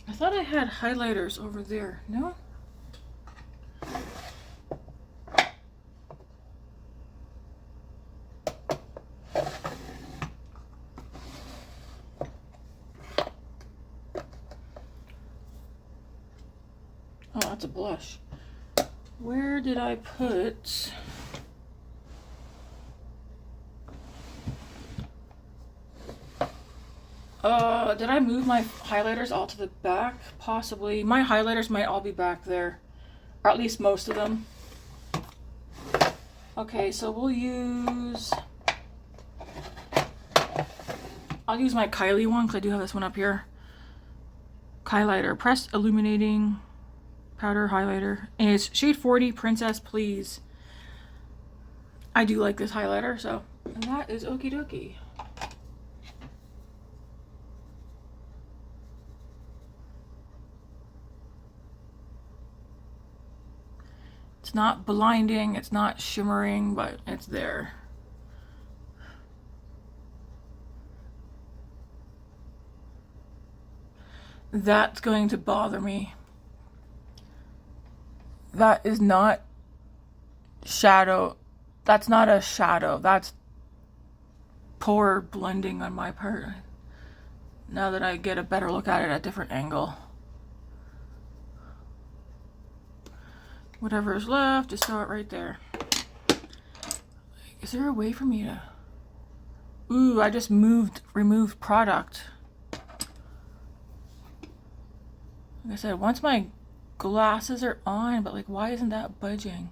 I thought I had highlighters over there. No? Oh, that's a blush. Where did I put... did I move my highlighters all to the back? Possibly. My highlighters might all be back there. Or at least most of them. Okay, so we'll use... I'll use my Kylie one, because I do have this one up here. Kylighter. Pressed Illuminating Powder Highlighter. And it's shade 40, Princess Please. I do like this highlighter, so... And that is okie dokie. It's not blinding, it's not shimmering, but it's there. That's going to bother me. That is not shadow. That's not a shadow. That's poor blending on my part. Now that I get a better look at it at a different angle. Whatever is left, just throw it right there. Is there a way for me to... Ooh, I just removed product. Like I said, once my glasses are on, but like, why isn't that budging?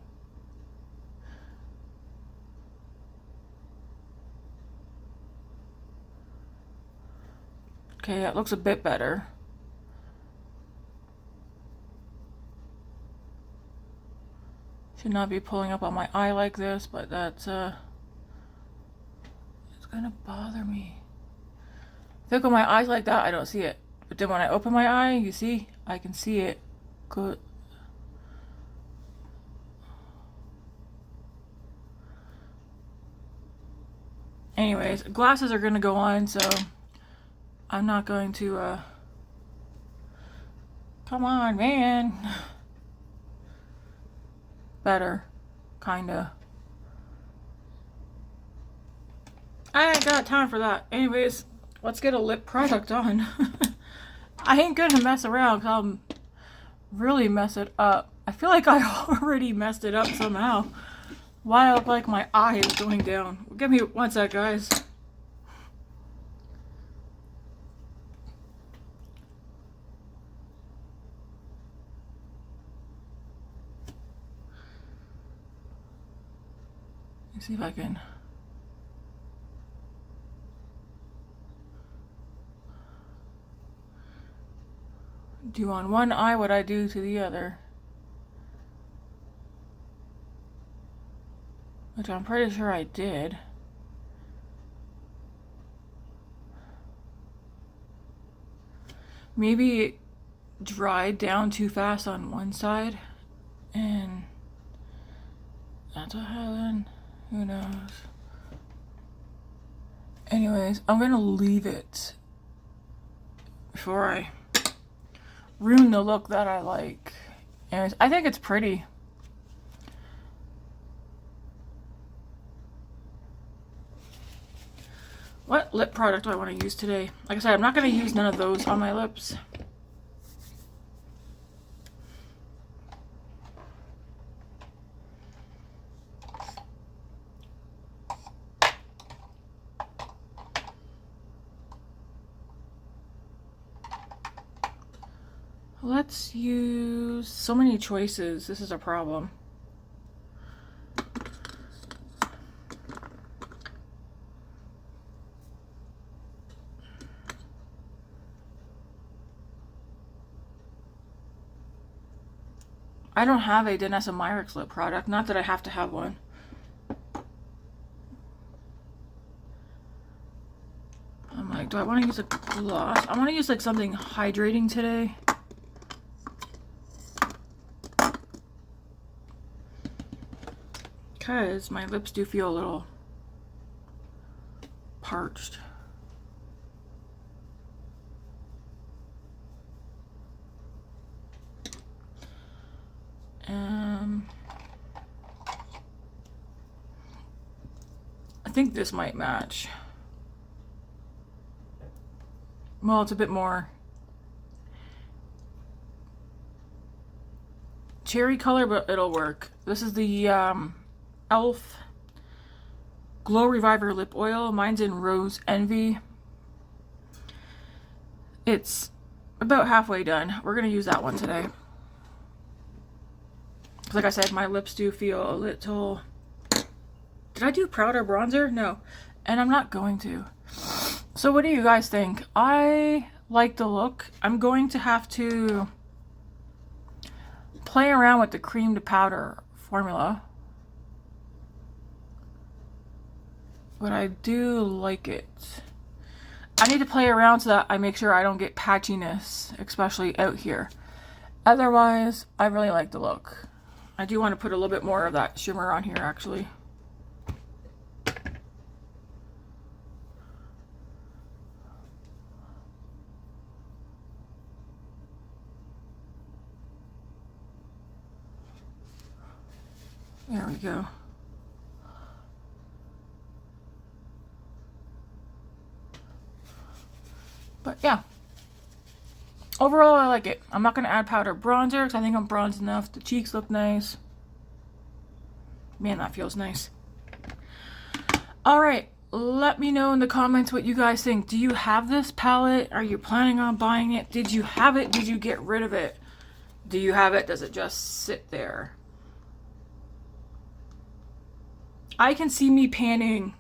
Okay, that looks a bit better. Should not be pulling up on my eye like this, but that's it's gonna bother me. If I look at my eyes like that, I don't see it. But then when I open my eye, you see, I can see it. Good. Anyways, glasses are gonna go on, so I'm not going to come on, man. Better, kinda. I ain't got time for that. Anyways, let's get a lip product on. I ain't gonna mess around because I'll really mess it up. I feel like I already messed it up somehow. Why I look like my eye is going down. Give me one sec, guys. Let's see if I can. Do on one eye what I do to the other. Which I'm pretty sure I did. Maybe it dried down too fast on one side and that's what happened. Who knows? Anyways, I'm gonna leave it before I ruin the look that I like. Anyways, I think it's pretty. What lip product do I want to use today? Like I said, I'm not going to use none of those on my lips. Let's use so many choices. This is a problem. I don't have a Danessa Myricks lip product. Not that I have to have one. I'm like, do I want to use a gloss? I want to use like something hydrating today. Because my lips do feel a little parched. I think this might match. Well, it's a bit more cherry color, but it'll work. This is the e.l.f. Glow Reviver Lip Oil. Mine's in Rose Envy. It's about halfway done. We're going to use that one today. Like I said, my lips do feel a little... Did I do powder bronzer? No. And I'm not going to. So what do you guys think? I like the look. I'm going to have to play around with the cream to powder formula. But I do like it. I need to play around so that I make sure I don't get patchiness, especially out here. Otherwise, I really like the look. I do want to put a little bit more of that shimmer on here, actually. There we go. But yeah, overall I like it. I'm not going to add powder bronzer because I think I'm bronzed enough. The cheeks look nice. Man, that feels nice. Alright, let me know in the comments what you guys think. Do you have this palette? Are you planning on buying it? Did you have it? Did you get rid of it? Do you have it? Does it just sit there? I can see me panning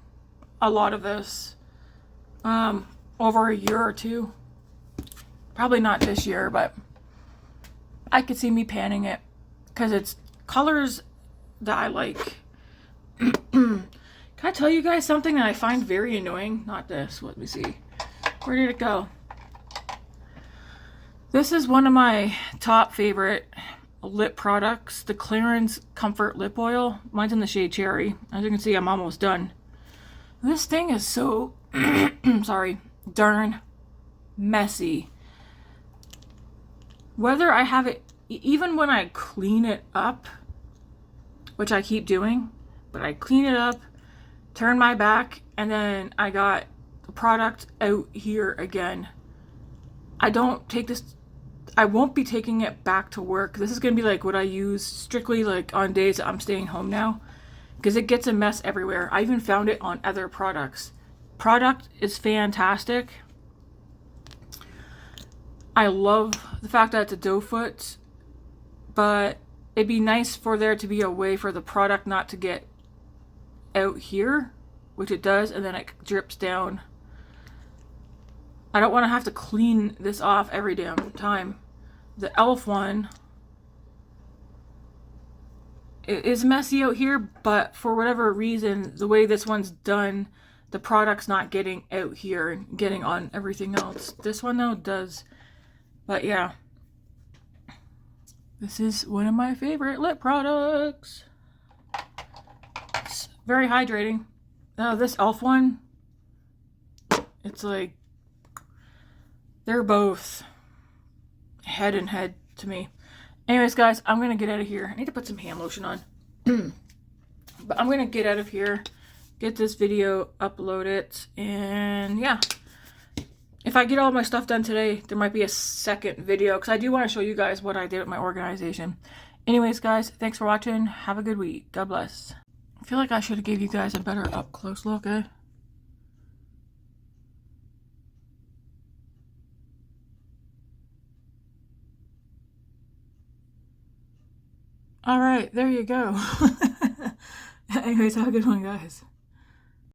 a lot of this over a year or two. Probably not this year, but I could see me panning it because it's colors that I like. Can I tell you guys something that I find very annoying? Not this. Let me see. Where did it go? This is one of my top favorite lip products, the Clarins Comfort Lip Oil. Mine's in the shade Cherry. As you can see, I'm almost done. This thing is so sorry, darn messy. Whether I have it, even when I clean it up, which I keep doing, but I clean it up, turn my back, and then I got the product out here again. I don't take this, I won't be taking it back to work. This is going to be like what I use strictly like on days that I'm staying home now. because it gets a mess everywhere. I even found it on other products. Product is fantastic. I love the fact that it's a doe foot, but it'd be nice for there to be a way for the product not to get out here, which it does, and then it drips down. I don't want to have to clean this off every damn time. The e.l.f. one, it is messy out here, but for whatever reason, the way this one's done, the product's not getting out here and getting on everything else. This one though does. But yeah, this is one of my favorite lip products. It's very hydrating. Now this e.l.f. one, it's like, they're both head and head to me. Anyways, guys, I'm going to get out of here. I need to put some hand lotion on. But I'm going to get out of here, get this video uploaded, and yeah. If I get all my stuff done today, there might be a second video, because I do want to show you guys what I did with my organization. Anyways, guys, thanks for watching. Have a good week. God bless. I feel like I should have gave you guys a better up-close look, eh? All right, there you go. Anyways, have a good one, guys.